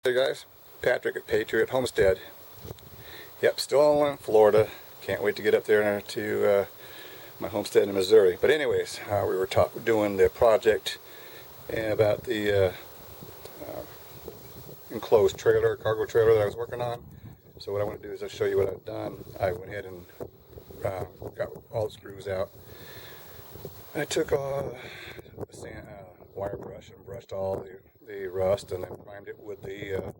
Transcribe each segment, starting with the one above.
Hey guys, Patrick at Patriot Homestead. Yep, still in Florida. Can't wait to get up there to my homestead in Missouri. But anyways, we were doing the project about the enclosed trailer, cargo trailer that I was working on. So what I want to do is I'll show you what I've done. I went ahead and got all the screws out. I took a wire brush and brushed all the rust, and then primed it with the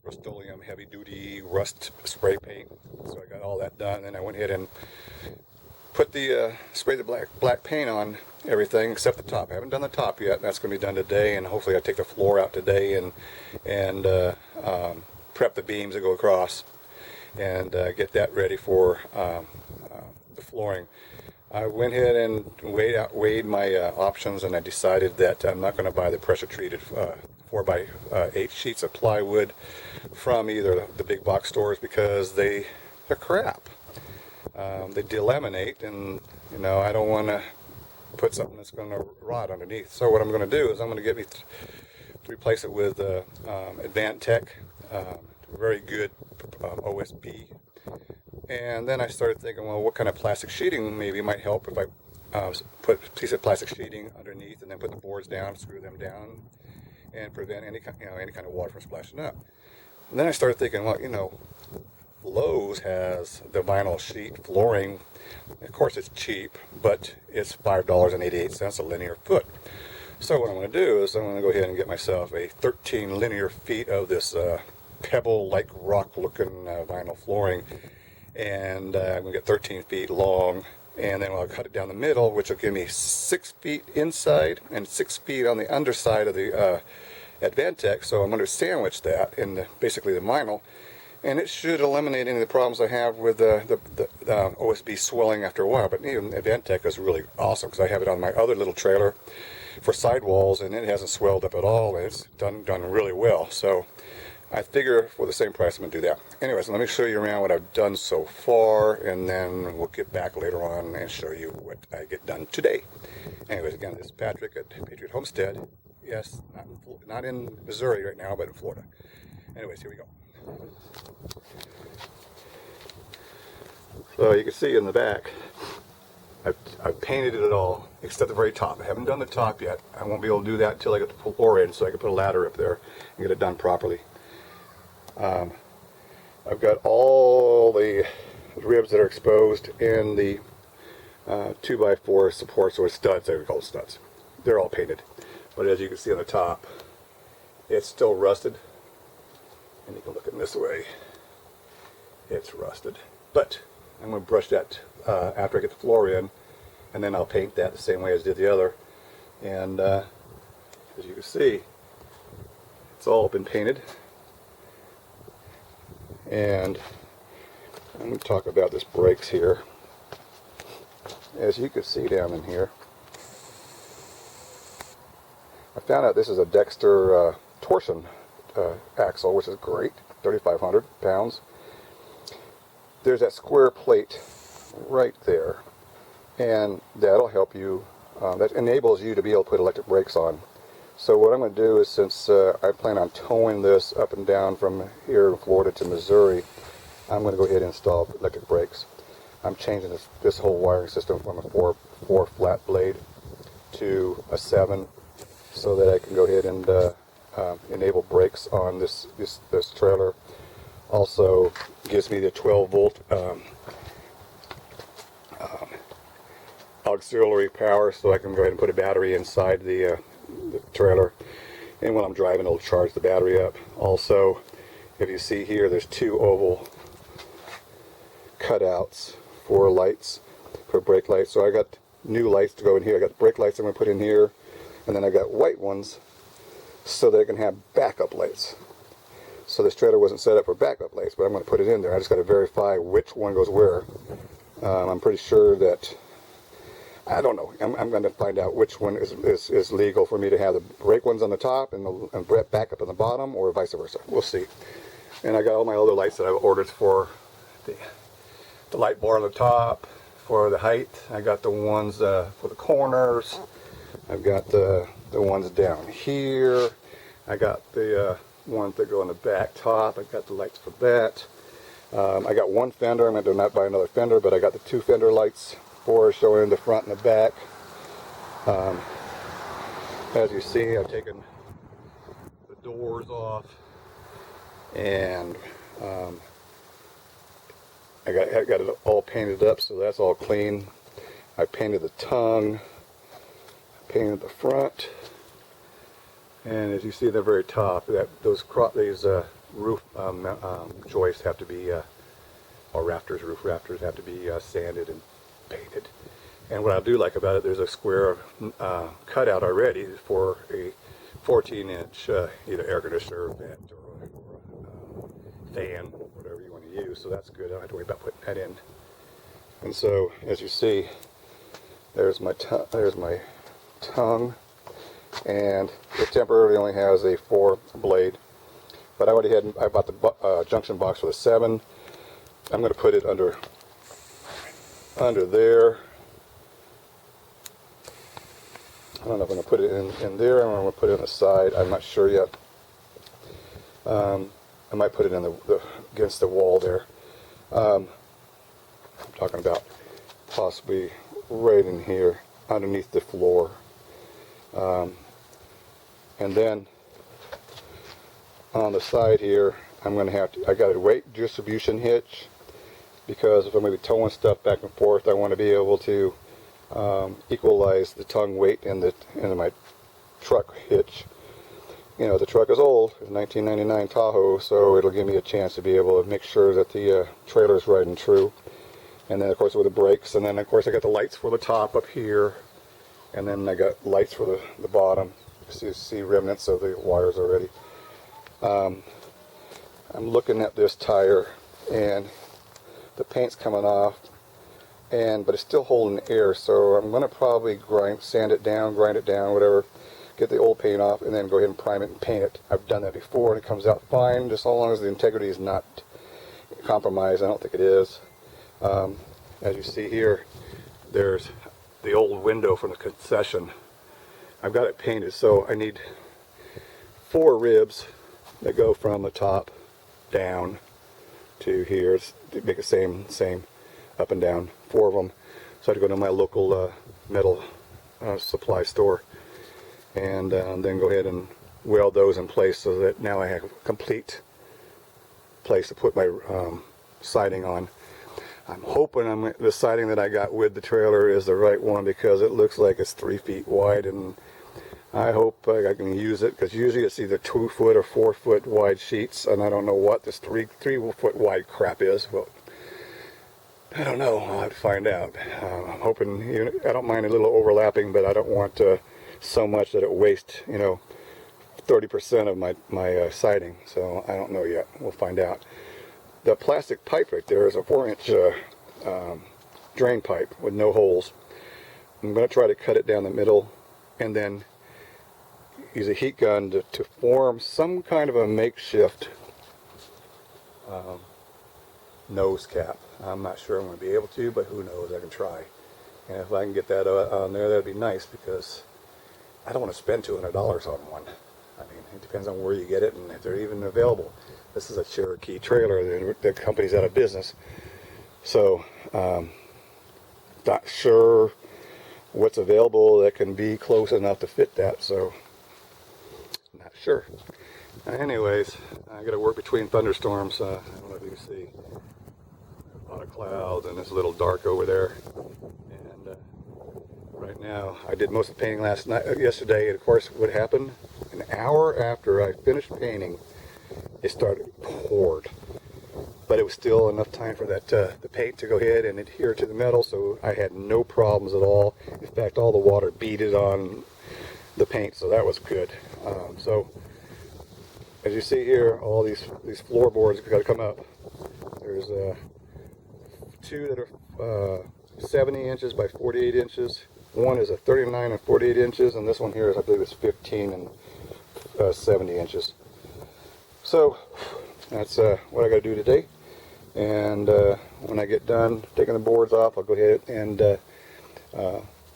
Rust-Oleum heavy-duty rust spray paint. So I got all that done, and I went ahead and put the sprayed the black paint on everything except the top. I haven't done the top yet. That's going to be done today, and hopefully I'll take the floor out today and prep the beams that go across and get that ready for the flooring. I went ahead and weighed my options, and I decided that I'm not going to buy the pressure-treated 4x8 sheets of plywood from either the big box stores because they're crap. They delaminate, and I don't want to put something that's going to rot underneath. So what I'm going to do is I'm going to replace it with Advantech, very good OSB. And then I started thinking, well, what kind of plastic sheeting maybe might help if I put a piece of plastic sheeting underneath and then put the boards down, screw them down, and prevent any kind of water from splashing up. And then I started thinking, well, Lowe's has the vinyl sheet flooring. Of course, it's cheap, but it's $5.88 a linear foot. So what I'm going to do is I'm going to go ahead and get myself a 13 linear feet of this pebble-like rock-looking vinyl flooring. And I'm going to get 13 feet long, and then I'll cut it down the middle, which will give me 6 feet inside and 6 feet on the underside of the Advantech. So I'm going to sandwich that in basically the vinyl, and it should eliminate any of the problems I have with the OSB swelling after a while. But even Advantech is really awesome because I have it on my other little trailer for sidewalls, and it hasn't swelled up at all. It's done really well. So I figure for the same price I'm going to do that. Anyways, let me show you around what I've done so far, and then we'll get back later on and show you what I get done today. Anyways, again, this is Patrick at Patriot Homestead. Yes, not in Missouri right now, but in Florida. Anyways, here we go. So you can see in the back, I've painted it all except the very top. I haven't done the top yet. I won't be able to do that until I get the floor in, so I can put a ladder up there and get it done properly. I've got all the ribs that are exposed in the 2x4 supports, or studs. They're called studs. They're all painted, but as you can see on the top, it's still rusted. And you can look at it this way. It's rusted, but I'm going to brush that after I get the floor in, and then I'll paint that the same way as I did the other. And as you can see, it's all been painted. And I'm going to talk about this brakes here. As you can see down in here, I found out this is a Dexter torsion axle, which is great, 3,500 pounds. There's that square plate right there, and that'll help you, that enables you to be able to put electric brakes on. So what I'm going to do is, since I plan on towing this up and down from here in Florida to Missouri, I'm going to go ahead and install electric brakes. I'm changing this whole wiring system from a 4 flat blade to a 7, so that I can go ahead and enable brakes on this trailer. Also gives me the 12 volt auxiliary power, so I can go ahead and put a battery inside the trailer, and when I'm driving it'll charge the battery up. Also, if you see here, there's 2 oval cutouts for lights, for brake lights. So I got new lights to go in here. I got brake lights I'm going to put in here, and then I got white ones so that I can have backup lights. So this trailer wasn't set up for backup lights, but I'm going to put it in there. I just got to verify which one goes where. I'm pretty sure that, I don't know, I'm going to find out which one is legal for me to have the brake ones on the top and the backup on the bottom, or vice versa. We'll see. And I got all my other lights that I've ordered for the light bar on the top, for the height. I got the ones for the corners. I've got the ones down here. I got the ones that go on the back top. I got the lights for that. I got one fender. I'm going to not buy another fender, but I got the 2 fender lights for showing the front and the back. As you see, I've taken the doors off, and I got it all painted up, so that's all clean. I painted the tongue, painted the front, and as you see at the very top, these roof joists have to be, or roof rafters have to be sanded and painted. And what I do like about it, there's a square cutout already for a 14-inch either air conditioner, vent, or fan, whatever you want to use. So that's good. I don't have to worry about putting that in. And so, as you see, there's my tongue, and it temporarily only has a 4 blade. But I bought the junction box for the 7. I'm going to put it under there. I don't know if I'm going to put it in there or I'm going to put it on the side. I'm not sure yet. I might put it in against the wall there. I'm talking about possibly right in here underneath the floor. And then on the side here, I'm going to I got a weight distribution hitch, because if I'm going to be towing stuff back and forth, I want to be able to equalize the tongue weight in my truck hitch. You know, the truck is old, it's a 1999 Tahoe, so it'll give me a chance to be able to make sure that the trailer is right and true. And then of course with the brakes, and then of course I got the lights for the top up here, and then I got lights for the bottom. You see remnants of the wires already. I'm looking at this tire, and the paint's coming off, but it's still holding air, so I'm going to probably sand it down, grind it down, whatever, get the old paint off, and then go ahead and prime it and paint it. I've done that before, and it comes out fine, just as long as the integrity is not compromised. I don't think it is. As you see here, there's the old window from the concession. I've got it painted, so I need 4 ribs that go from the top down to here to make the same up and down, 4 of them. So I had to go to my local metal supply store and then go ahead and weld those in place, so that now I have a complete place to put my siding on. I'm hoping the siding that I got with the trailer is the right one, because it looks like it's 3 feet wide, and I hope I can use it, because usually it's either 2 foot or 4 foot wide sheets, and I don't know what this 3 foot wide crap is. Well, I don't know. I'll have to find out. I'm hoping, I don't mind a little overlapping, but I don't want so much that it wastes, 30% of my siding. So I don't know yet. We'll find out. The plastic pipe right there is a 4-inch drain pipe with no holes. I'm going to try to cut it down the middle, and then use a heat gun to form some kind of a makeshift nose cap. I'm not sure I'm going to be able to, but who knows, I can try. And if I can get that on there, that'd be nice, because I don't want to spend $200 on one. I mean, it depends on where you get it and if they're even available. This is a Cherokee trailer. The company's out of business. So, not sure what's available that can be close enough to fit that, so not sure. Anyways, I got to work between thunderstorms. I don't know if you can see. A lot of clouds, and it's a little dark over there. And right now, I did most of the painting yesterday, and of course what happened, an hour after I finished painting, it started poured. But it was still enough time for that the paint to go ahead and adhere to the metal, so I had no problems at all. In fact, all the water beaded on the paint, so that was good. So as you see here, all these floorboards got to come up. There's 2 that are 70 inches by 48 inches. One is a 39 and 48 inches, and this one here is, I believe, it's 15 and 70 inches. So that's what I got to do today. And when I get done taking the boards off, I'll go ahead and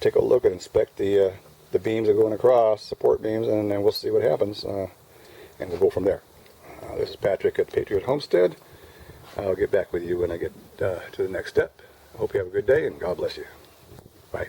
take a look and inspect the beams that are going across, support beams, and then we'll see what happens, and we'll go from there. This is Patrick at Patriot Homestead. I'll get back with you when I get to the next step. I hope you have a good day and God bless you. Bye.